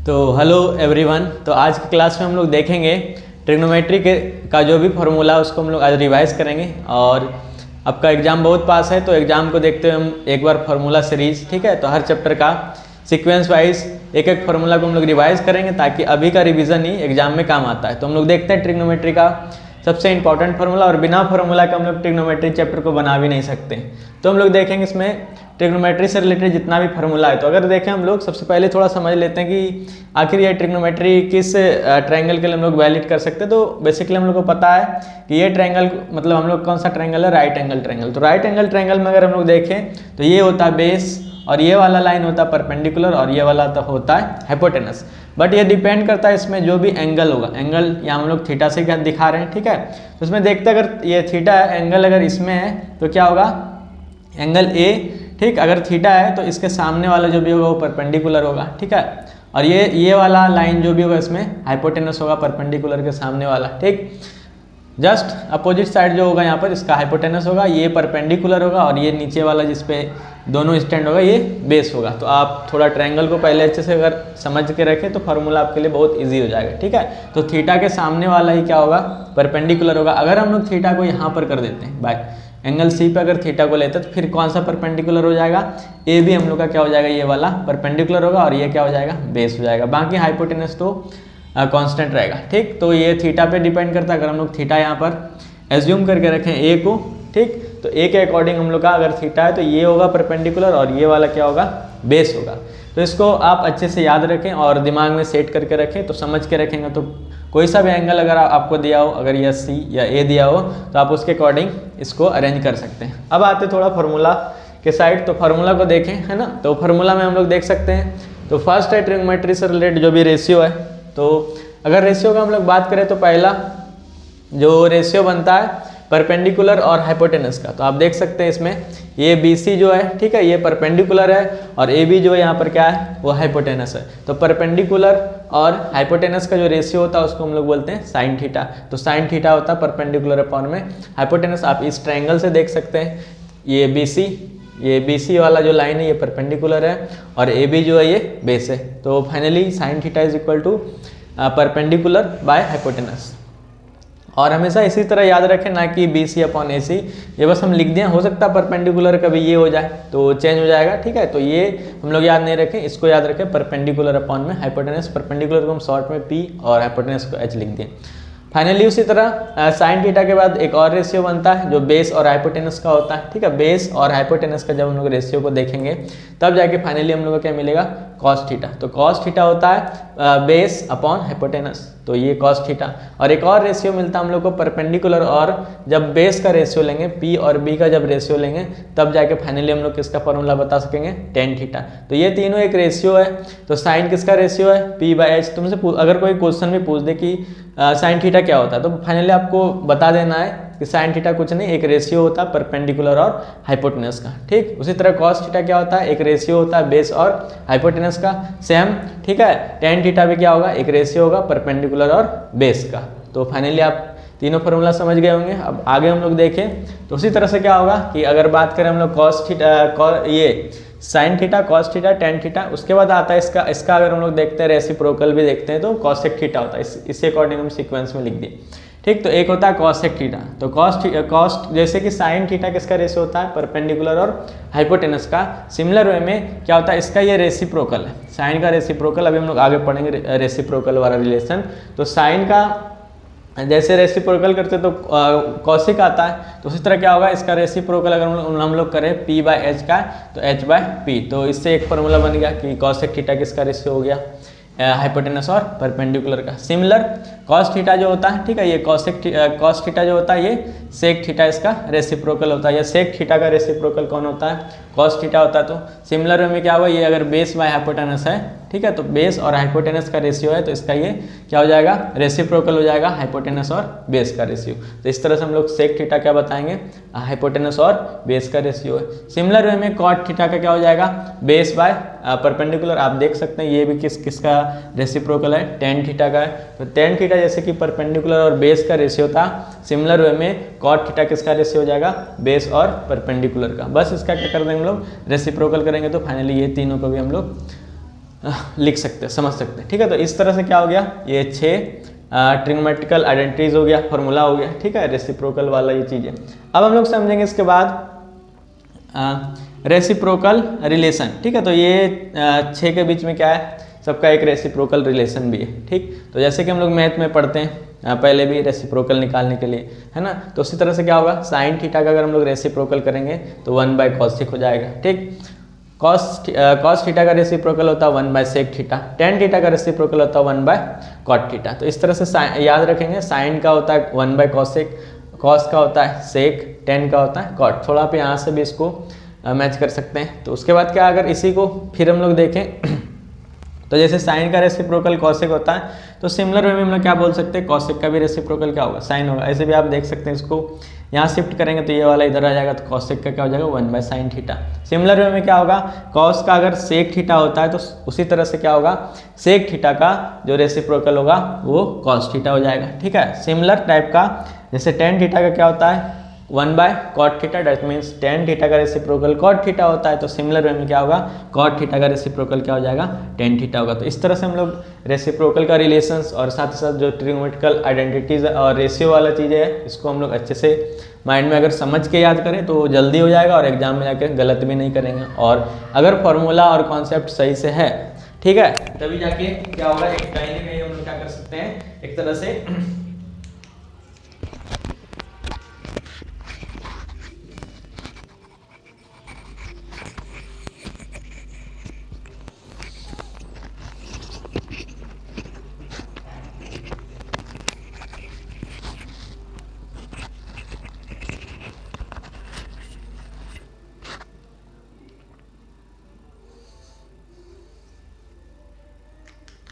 तो hello everyone. तो आज की क्लास में हम लोग देखेंगे ट्रिग्नोमेट्री का जो भी फार्मूला उसको हम लोग आज रिवाइज करेंगे। और आपका एग्ज़ाम बहुत पास है तो एग्ज़ाम को देखते हुए हम एक बार फार्मूला सीरीज, ठीक है, तो हर चैप्टर का सीक्वेंस वाइज एक एक फार्मूला को हम लोग रिवाइज करेंगे ताकि अभी का रिवीजन ही एग्जाम में काम आता है। तो हम लोग देखते हैं ट्रिग्नोमेट्री का सबसे इंपॉर्टेंट फार्मूला, और बिना फार्मूला के हम लोग ट्रिग्नोमेट्री चैप्टर को बना भी नहीं सकते। तो हम लोग देखेंगे इसमें ट्रिग्नोमेट्री से रिलेटेड जितना भी फार्मूला है। तो अगर देखें हम लोग सबसे पहले थोड़ा समझ लेते हैं कि आखिर ये ट्रिग्नोमेट्री किस ट्रायंगल के लिए हम लोग वैलिड कर सकते हैं। तो बेसिकली हम लोग को पता है कि ये ट्रायंगल मतलब हम लोग कौन सा ट्रायंगल है, राइट एंगल ट्रायंगल। तो राइट एंगल ट्रायंगल में अगर हम लोग देखें तो ये होता है बेस, और ये वाला लाइन होता है परपेंडिकुलर, और ये वाला तो होता है हाइपोटेनस। बट ये डिपेंड करता है इसमें जो भी एंगल होगा, एंगल यहाँ हम लोग थीटा से क्या दिखा रहे हैं, ठीक है। तो इसमें देखते हैं अगर ये थीटा है, एंगल अगर इसमें है तो क्या होगा, एंगल ए, ठीक। अगर थीटा है तो इसके सामने वाला जो भी होगा वो परपेंडिकुलर होगा, ठीक है। और ये वाला लाइन जो भी होगा इसमें हाइपोटेनस होगा परपेंडिकुलर के सामने वाला, ठीक। जस्ट अपोजिट साइड जो होगा यहाँ पर इसका हाइपोटेनस होगा, ये परपेंडिकुलर होगा, और ये नीचे वाला जिसपे दोनों स्टैंड होगा ये बेस होगा। तो आप थोड़ा ट्रायंगल को पहले अच्छे से अगर समझ के रखें तो फार्मूला आपके लिए बहुत इजी हो जाएगा, ठीक है। तो थीटा के सामने वाला ही क्या होगा, परपेंडिकुलर होगा। अगर हम लोग थीटा को यहाँ पर कर देते हैं बाय एंगल सी पे, अगर थीटा को लेते हैं तो फिर कौन सा परपेंडिकुलर हो जाएगा, ए भी हम लोग का क्या हो जाएगा, ये वाला परपेंडिकुलर होगा, और ये क्या हो जाएगा, बेस हो जाएगा। बाकी हाइपोटेनस तो कांस्टेंट रहेगा, ठीक। तो ये थीटा पे डिपेंड करता है। अगर हम लोग थीटा यहाँ पर एज्यूम करके रखें ए को, ठीक, तो ए के अकॉर्डिंग हम लोग का अगर थीटा है तो ये होगा परपेंडिकुलर, और ये वाला क्या होगा, बेस होगा। तो इसको आप अच्छे से याद रखें और दिमाग में सेट करके रखें। तो समझ के रखेंगे तो कोई सा भी एंगल अगर आपको दिया हो, अगर यह सी या ए दिया हो तो आप उसके अकॉर्डिंग इसको अरेंज कर सकते हैं। अब आते थोड़ा फार्मूला के साइड। तो फार्मूला को देखें, है ना। तो फार्मूला में हम लोग देख सकते हैं, तो फर्स्ट है ट्रिग्नोमेट्री से रिलेटेड जो भी रेशियो है। तो अगर रेशियो का हम लोग बात करें तो पहला जो रेशियो बनता है परपेंडिकुलर और हाइपोटेनस का, तो आप देख सकते हैं इसमें ये BC जो है, ठीक है, ये परपेंडिकुलर है, और AB जो है यहाँ पर क्या है, वो हाइपोटेनस है। तो परपेंडिकुलर और हाइपोटेनस का जो रेशियो होता है उसको हम लोग बोलते हैं साइन थीटा। तो साइन थीटा होता है परपेंडिकुलर अपॉन में हाइपोटेनस। आप इस ट्रायंगल से देख सकते हैं, ये BC वाला जो लाइन है ये परपेंडिकुलर है, और AB जो है ये बेस है। तो finally sine theta is equal to perpendicular by hypotenuse. और हमेशा इसी तरह याद रखें, ना कि BC अपॉन AC, ये बस हम लिख दें। हो सकता है परपेंडिकुलर कभी ये हो जाए तो चेंज हो जाएगा, ठीक है। तो ये हम लोग याद नहीं रखें, इसको याद रखें परपेंडिकुलर अपॉन में हाइपोटेनस। परपेंडिकुलर को हम शॉर्ट में P और हाइपोटेनस को H लिख दें। फाइनली उसी तरह साइन थीटा के बाद एक और रेशियो बनता है जो बेस और हाइपोटेनस का होता है, ठीक है। बेस और हाइपोटेनस का जब हम लोग रेशियो को देखेंगे तब जाके फाइनली हम लोग को क्या मिलेगा, कॉस थीटा। तो कॉस थीटा होता है बेस अपॉन हाइपोटेनस, तो ये कॉस थीटा। और एक और रेशियो मिलता है हम लोग को परपेंडिकुलर, और जब बेस का रेशियो लेंगे, P और B का जब रेशियो लेंगे तब जाके फाइनली हम लोग किसका फॉर्मूला बता सकेंगे, टेन थीटा। तो ये तीनों एक रेशियो है। तो साइन किसका रेशियो है, P/H। तुमसे अगर कोई क्वेश्चन भी पूछ दे कि साइन थीटा क्या होता है, तो फाइनली आपको बता देना है कि साइन थीटा कुछ नहीं, एक रेशियो होता है परपेंडिकुलर और हाइपोटेनस का, ठीक। उसी तरह कॉस थीटा क्या होता है, एक रेशियो होता है बेस और हाइपोटेनस का, सेम, ठीक है। टेन थीटा भी क्या होगा, एक रेशियो होगा परपेंडिकुलर और बेस का। तो फाइनली आप तीनों फार्मूला समझ गए होंगे। अब आगे हम लोग देखें तो उसी तरह से क्या होगा कि अगर बात करें हम लोग कॉस थीटा, ये sine theta, cos theta, tan theta, उसके बाद आता है इसका अगर हम लोग देखते हैं रेसिप्रोकल भी देखते हैं तो कॉसेक थीटा होता है। इसके अकॉर्डिंग हम सीक्वेंस में लिख दिए, ठीक। तो एक होता है कॉसेक थीटा। तो कॉस जैसे कि साइन थीटा किसका रेशियो होता है, परपेंडिकुलर और हाइपोटेनस का। सिमिलर वे में क्या होता है, इसका ये रेसिप्रोकल है, साइन का रेसिप्रोकल। अभी हम लोग आगे पढ़ेंगे रेसिप्रोकल वाला रिलेशन। तो साइन का जैसे रेसिप्रोकल करते तो कॉसिक आता है, तो उसी तरह क्या होगा, इसका रेसिप्रोकल अगर हम लोग करें P/H का तो H/P। तो इससे एक फार्मूला बन गया कि कॉसेक थीटा किसका रेशियो हो गया, हाइपोटेनस और परपेंडिकुलर का। सिमिलर कॉस थीटा जो होता है, ठीक है, ये कॉस थीटा जो होता है ये सेक थीटा इसका रेसिप्रोकल होता है। या सेक थीटा का रेसिप्रोकल कौन होता है, कॉस थीटा होता है। तो सिमिलर वे में क्या होगा, ये अगर बेस बाय हाइपोटेनस है, ठीक है, तो बेस और हाइपोटेनस का रेशियो है, तो इसका ये क्या हो जाएगा, रेसिप्रोकल हो जाएगा हाइपोटेनस और बेस का रेशियो। तो इस तरह से हम लोग सेक थीटा क्या बताएंगे, हाइपोटेनस और बेस का रेशियो है। सिमिलर वे में कॉट थीटा का क्या हो जाएगा, बेस बाय परपेंडिकुलर। आप देख सकते हैं ये भी किसका रेसिप्रोकल है, टेन थीटा का है। तो टेन थीटा जैसे कि परपेंडिकुलर और बेस का रेशियो था, सिमिलर वे में कॉट थीटा किसका रेशियो हो जाएगा, बेस और परपेंडिकुलर का। बस इसका क्या कर देंगे हम लोग, रेसिप्रोकल करेंगे तो फाइनली ये तीनों को भी हम लोग लिख सकते हैं, समझ सकते हैं। ठीक है, तो इस तरह से क्या हो गया, ये 6 ट्रिग्नोमेट्रिकल आइडेंटिटीज हो गया, फॉर्मूला हो गया। ठीक है, रेसिप्रोकल वाला ये चीज़ है। अब हम लोग समझेंगे इसके बाद रेसिप्रोकल रिलेशन। ठीक है, तो ये 6 के बीच में क्या है, सबका एक रेसिप्रोकल रिलेशन भी है। ठीक, तो जैसे कि हम लोग मैथ में पढ़ते हैं पहले भी रेसिप्रोकल निकालने के लिए, है ना, तो उसी तरह से क्या होगा, साइन थीटा का अगर हम लोग रेसिप्रोकल करेंगे तो 1/cos हो जाएगा। ठीक, कॉस थीटा का रेसिप्रोकल होता है 1/sec थीटा, टेन थीटा का रेसिप्रोकल होता है 1/cot थीटा। तो इस तरह से याद रखेंगे, साइन का होता है 1/cosec, कॉस का होता है सेक, टेन का होता है कॉट। थोड़ा आप यहाँ से भी इसको मैच कर सकते हैं। तो उसके बाद क्या, अगर इसी को फिर हम लोग देखें तो जैसे साइन का रेसिप्रोकल कॉसेक होता है, तो सिमिलर वे में हम लोग क्या बोल सकते हैं, कॉसेक का भी रेसिप्रोकल क्या होगा, साइन होगा। ऐसे भी आप देख सकते हैं, इसको यहाँ शिफ्ट करेंगे तो ये वाला इधर आ जाएगा, तो कॉसेक का क्या हो जाएगा 1/sin थीटा। सिमिलर वे में क्या होगा, कॉस का अगर सेक थीटा होता है तो उसी तरह से क्या होगा, सेक थीटा का जो रेसिप्रोकल होगा वो कॉस थीटा हो जाएगा। ठीक है, सिमिलर टाइप का जैसे टेन थीटा का क्या होता है 1/cot theta, that means tan theta का रेसिप्रोकल cot थीटा होता है, तो सिमिलर वे में क्या होगा, cot थीटा का रेसिप्रोकल क्या हो जाएगा, टेन थीटा होगा। तो इस तरह से हम लोग रेसिप्रोकल का रिलेशंस और साथ ही साथ जो ट्रिग्नोमेट्रिकल आइडेंटिटीज और रेशियो वाला चीज़ें है, इसको हम लोग अच्छे से माइंड में अगर समझ के याद करें तो जल्दी हो जाएगा और एग्जाम में जाकर गलत भी नहीं करेंगे। और अगर फॉर्मूला और कॉन्सेप्ट सही से है, ठीक है, तभी जाके क्या होगा, एक कहीं ना कहीं हम लोग क्या कर सकते हैं, एक तरह से